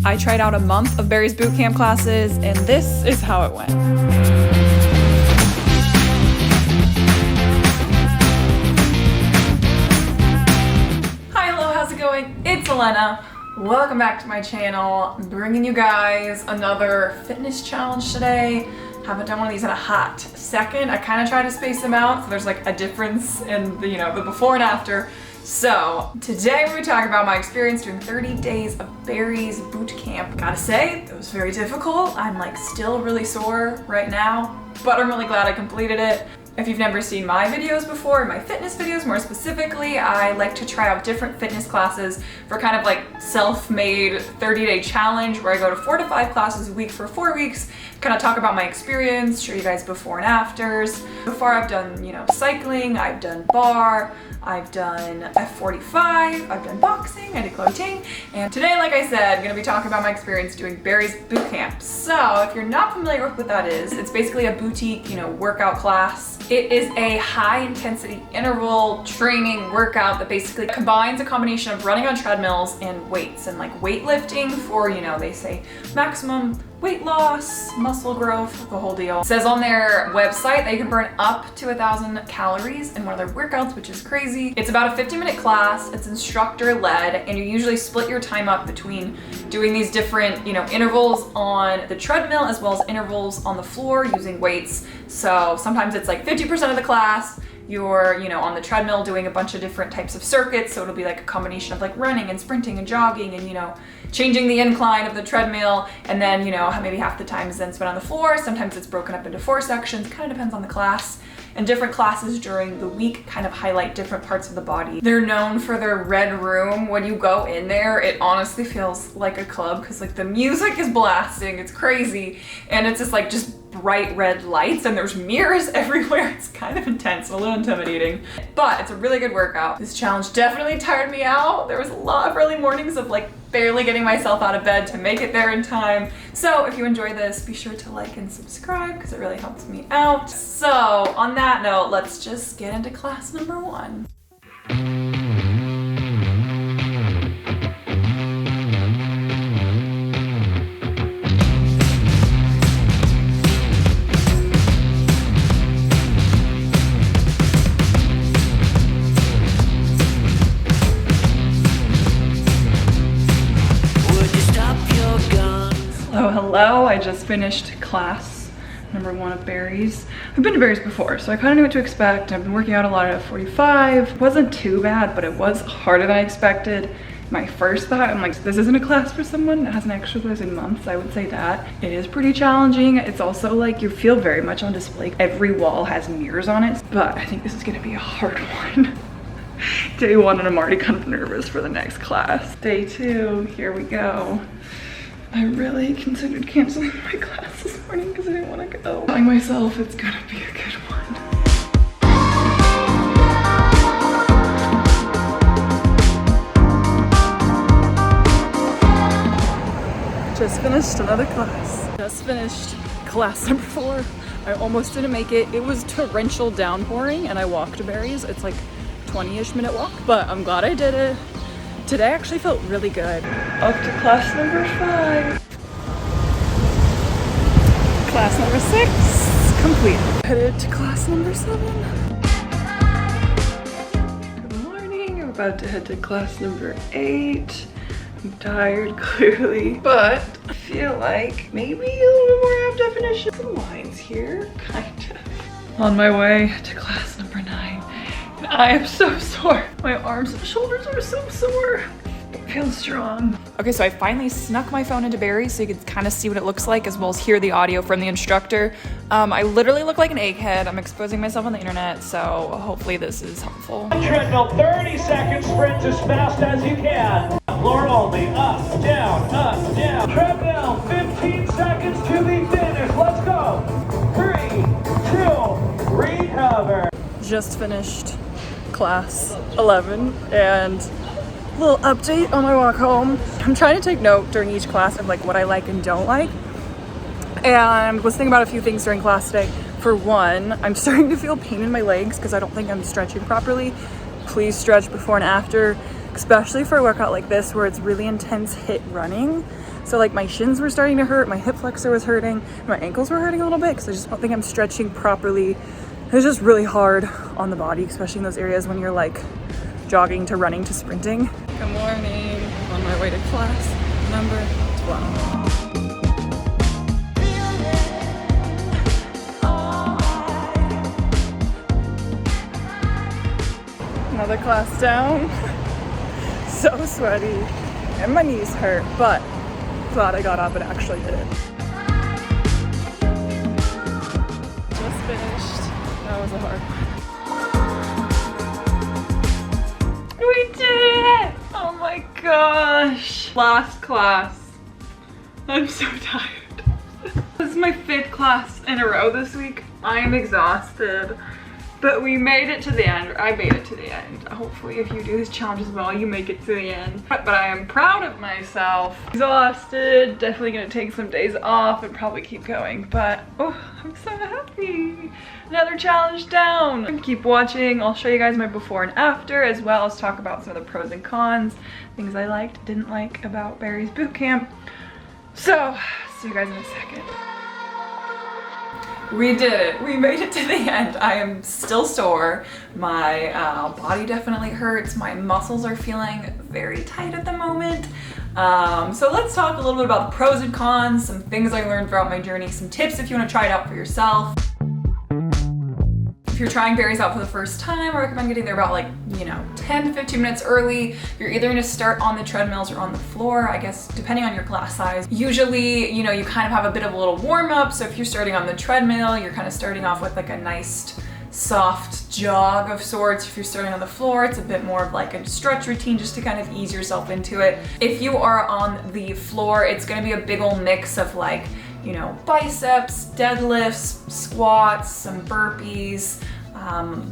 I tried out a month of Barry's bootcamp classes, and this is how it went. Hi, hello, how's it going? It's Elena. Welcome back to my channel. I'm bringing you guys another fitness challenge today. Haven't done one of these in a hot second. I kind of try to space them out so there's like a difference in the, the before and after. So today we're talking about my experience doing 30 days of Barry's bootcamp. Gotta say, it was very difficult. I'm like still really sore right now, but I'm really glad I completed it. If you've never seen my videos before, my fitness videos more specifically, I like to try out different fitness classes for kind of like self-made 30-day challenge where I go to 4 to 5 classes a week for 4 weeks, kind of talk about my experience, show you guys before and afters. So far I've done, cycling, I've done bar, I've done F45, I've done boxing, I did clothing, and today, like I said, I'm gonna be talking about my experience doing Barry's bootcamp. So if you're not familiar with what that is, it's basically a boutique, workout class. It is a high intensity interval training workout that basically combines a combination of running on treadmills and weights, and like weightlifting for, they say maximum weight loss, muscle growth, the whole deal. It says on their website that you can burn up to 1,000 calories in one of their workouts, which is crazy. It's about a 50-minute class, it's instructor led, and you usually split your time up between doing these different, intervals on the treadmill as well as intervals on the floor using weights. So sometimes it's like 50% of the class, you're, on the treadmill doing a bunch of different types of circuits. So it'll be like a combination of like running and sprinting and jogging and, changing the incline of the treadmill. And then, maybe half the time is then spent on the floor. Sometimes it's broken up into 4 sections, kind of depends on the class. And different classes during the week kind of highlight different parts of the body. They're known for their red room. When you go in there, it honestly feels like a club because like the music is blasting, it's crazy. And it's just bright red lights and there's mirrors everywhere. It's kind of intense, a little intimidating, but it's a really good workout. This challenge definitely tired me out. There was a lot of early mornings of like barely getting myself out of bed to make it there in time. So if you enjoy this, be sure to like and subscribe because it really helps me out. So on that note, let's just get into class number 1. Hello, I just finished class number 1 of Barry's. I've been to Barry's before, so I kind of knew what to expect. I've been working out a lot at F45. It wasn't too bad, but it was harder than I expected. My first thought, I'm like, this isn't a class for someone that hasn't exercised in months. I would say that. It is pretty challenging. It's also like you feel very much on display. Every wall has mirrors on it, but I think this is gonna be a hard one. Day 1, and I'm already kind of nervous for the next class. Day 2, here we go. I really considered canceling my class this morning because I didn't want to go. Telling myself it's gonna be a good one. Just finished another class. Just finished class number 4. I almost didn't make it. It was torrential downpouring and I walked to Barry's. It's like 20-ish minute walk, but I'm glad I did it. Today actually felt really good. Up to class number 5. Class number 6, complete. Headed to class number 7. Good morning, I'm about to head to class number 8. I'm tired, clearly, but I feel like maybe a little bit more ab definition. Some lines here, kind of. On my way to class number 9. I am so sore. My arms and shoulders are so sore. I feel strong. Okay, so I finally snuck my phone into Barry so you could kind of see what it looks like as well as hear the audio from the instructor. I literally look like an egghead. I'm exposing myself on the internet, so hopefully this is helpful. Treadmill, 30 seconds, sprint as fast as you can. Floor only, up, down, treadmill, 15 seconds to the finish. Let's go. 3, 2, recover. Just finished class 11 and a little update on my walk home. I'm trying to take note during each class of like what I like and don't like, and was thinking about a few things during class today. For one, I'm starting to feel pain in my legs because I don't think I'm stretching properly. Please stretch before and after, especially for a workout like this where it's really intense HIIT running. So like my shins were starting to hurt, my hip flexor was hurting, my ankles were hurting a little bit because I just don't think I'm stretching properly. It's just really hard on the body, especially in those areas when you're like jogging to running to sprinting. Good morning. On my way to class number 12. Another class down. So sweaty and my knees hurt, but glad I got up and actually did it. Just finished. That was a hard one. We did it! Oh my gosh. Last class. I'm so tired. This is my 5th class in a row this week. I am exhausted. But we made it to the end. I made it to the end. Hopefully if you do this challenge as well, you make it to the end. But I am proud of myself. Exhausted, definitely gonna take some days off and probably keep going. But oh, I'm so happy. Another challenge down. Keep watching. I'll show you guys my before and after, as well as talk about some of the pros and cons, things I liked, didn't like about Barry's boot camp. So, see you guys in a second. We did it. We made it to the end. I am still sore. My body definitely hurts. My muscles are feeling very tight at the moment. So let's talk a little bit about the pros and cons, some things I learned throughout my journey, some tips if you want to try it out for yourself. If you're trying Barry's out for the first time, I recommend getting there about 10 to 15 minutes early. You're either gonna start on the treadmills or on the floor, I guess, depending on your class size. Usually, you kind of have a bit of a little warm up. So if you're starting on the treadmill, you're kind of starting off with like a nice soft jog of sorts. If you're starting on the floor, it's a bit more of like a stretch routine just to kind of ease yourself into it. If you are on the floor, it's gonna be a big old mix of biceps, deadlifts, squats, some burpees,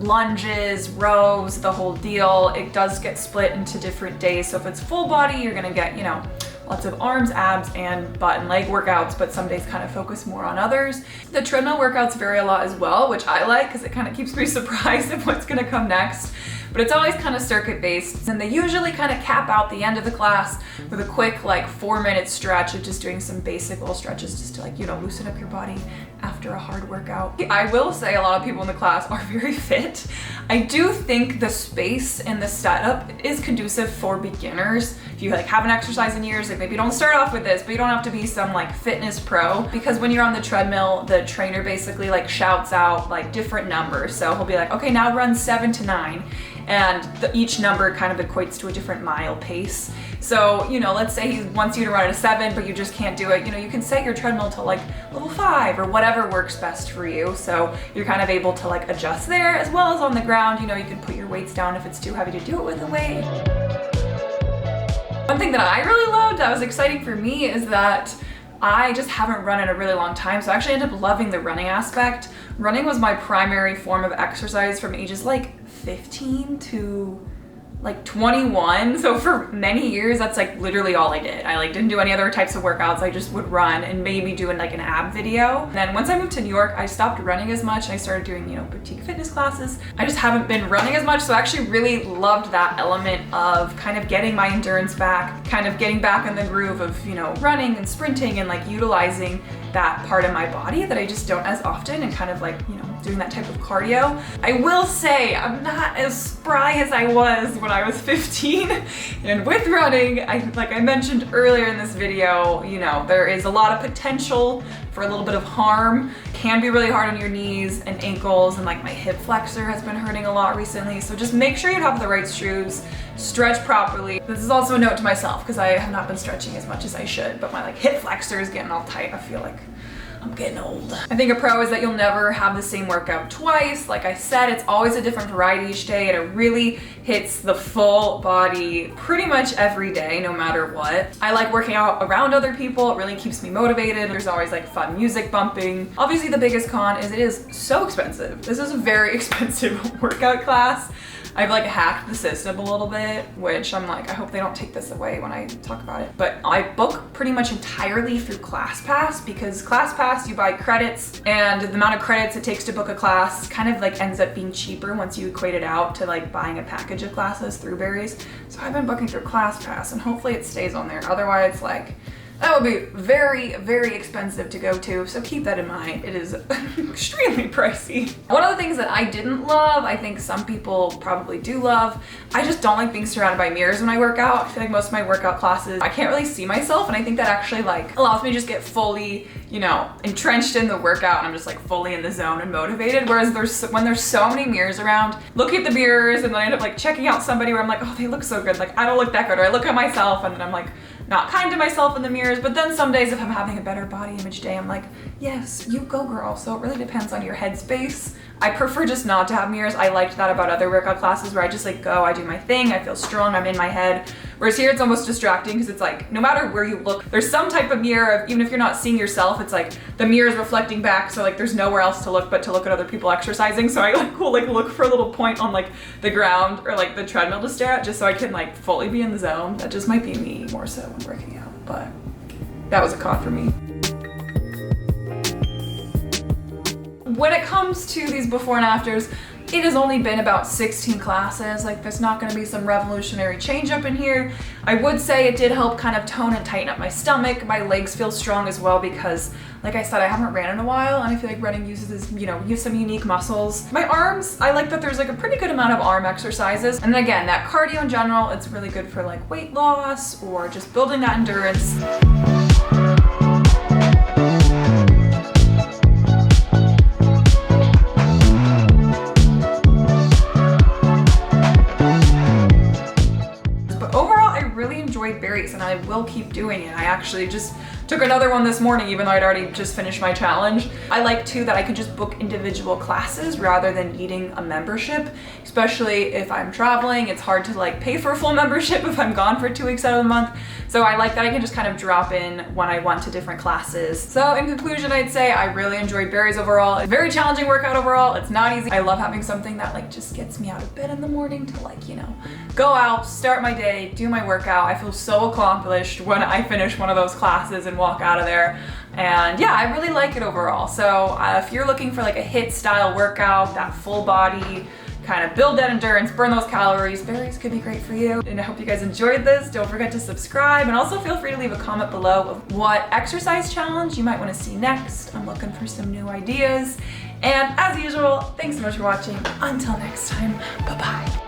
lunges, rows, the whole deal. It does get split into different days. So if it's full body, you're gonna get, lots of arms, abs, and butt and leg workouts, but some days kind of focus more on others. The treadmill workouts vary a lot as well, which I like because it kind of keeps me surprised of what's gonna come next. But it's always kind of circuit based, and they usually kind of cap out the end of the class with a quick 4-minute stretch of just doing some basic little stretches just to loosen up your body after a hard workout. I will say a lot of people in the class are very fit. I do think the space and the setup is conducive for beginners. If you haven't exercised in years, maybe don't start off with this, but you don't have to be some fitness pro, because when you're on the treadmill, the trainer basically shouts out different numbers. So he'll be like, okay, now run 7 to 9. And each number kind of equates to a different mile pace. So, let's say he wants you to run at a 7, but you just can't do it. You can set your treadmill to level 5 or whatever works best for you. So you're kind of able to adjust there, as well as on the ground. You can put your weights down if it's too heavy to do it with a weight. One thing that I really loved, that was exciting for me, is that I just haven't run in a really long time, so I actually ended up loving the running aspect. Running was my primary form of exercise from ages 15 to 21. So for many years, that's literally all I did. I didn't do any other types of workouts. I just would run and maybe do an ab video. And then once I moved to New York, I stopped running as much and I started doing, boutique fitness classes. I just haven't been running as much. So I actually really loved that element of kind of getting my endurance back, kind of getting back in the groove of, running and sprinting and utilizing that part of my body that I just don't as often, and kind of doing that type of cardio. I will say I'm not as spry as I was when I was 15, and with running, like I mentioned earlier in this video, there is a lot of potential for a little bit of harm. Can be really hard on your knees and ankles, and my hip flexor has been hurting a lot recently. So just make sure you have the right shoes, stretch properly. This is also a note to myself because I have not been stretching as much as I should, but my hip flexor is getting all tight. I feel like I'm getting old. I think a pro is that you'll never have the same workout twice. Like I said, it's always a different variety each day, and it really hits the full body pretty much every day, no matter what. I like working out around other people. It really keeps me motivated. There's always fun music bumping. Obviously the biggest con is it is so expensive. This is a very expensive workout class. I've hacked the system a little bit, which I'm I hope they don't take this away when I talk about it. But I book pretty much entirely through ClassPass, because ClassPass, you buy credits, and the amount of credits it takes to book a class kind of ends up being cheaper once you equate it out to buying a package of classes through Barry's. So I've been booking through ClassPass, and hopefully it stays on there. Otherwise, That would be very, very expensive to go to, so keep that in mind. It is extremely pricey. One of the things that I didn't love, I think some people probably do love, I just don't like being surrounded by mirrors when I work out. I feel like most of my workout classes, I can't really see myself, and I think that actually like allows me to just get fully, you know, entrenched in the workout, and I'm just like fully in the zone and motivated. Whereas when there's so many mirrors around, looking at the mirrors and then I end up like checking out somebody where I'm like, oh, they look so good. Like I don't look that good, or I look at myself and then I'm like, not kind to myself in the mirrors. But then some days if I'm having a better body image day, I'm like, yes, you go girl. So it really depends on your headspace. I prefer just not to have mirrors. I liked that about other workout classes where I just like go, I do my thing, I feel strong, I'm in my head. Whereas here it's almost distracting because it's like, no matter where you look, there's some type of mirror of, even if you're not seeing yourself, it's like the mirror is reflecting back. So like there's nowhere else to look but to look at other people exercising. So I like will like look for a little point on like the ground or like the treadmill to stare at just so I can like fully be in the zone. That just might be me more so when working out, but that was a con for me. When it comes to these before and afters, it has only been about 16 classes. Like there's not gonna be some revolutionary change up in here. I would say it did help kind of tone and tighten up my stomach. My legs feel strong as well because, like I said, I haven't ran in a while and I feel like running uses, you know, use some unique muscles. My arms, I like that there's like a pretty good amount of arm exercises. And then again, that cardio in general, it's really good for like weight loss or just building that endurance. Berries, and I will keep doing it. I actually just took another one this morning even though I'd already just finished my challenge. I like too that I could just book individual classes rather than needing a membership, especially if I'm traveling. It's hard to like pay for a full membership if I'm gone for 2 weeks out of the month. So I like that I can just kind of drop in when I want to different classes. So in conclusion, I'd say I really enjoyed berries overall. It's a very challenging workout overall. It's not easy. I love having something that like just gets me out of bed in the morning to like, you know, go out, start my day, do my workout. I feel so accomplished when I finish one of those classes and walk out of there. And yeah, I really like it overall. So if you're looking for like a HIIT style workout, that full body, kind of build that endurance, burn those calories, berries could be great for you. And I hope you guys enjoyed this. Don't forget to subscribe, and also feel free to leave a comment below of what exercise challenge you might want to see next. I'm looking for some new ideas. And as usual, thanks so much for watching. Until next time, bye-bye.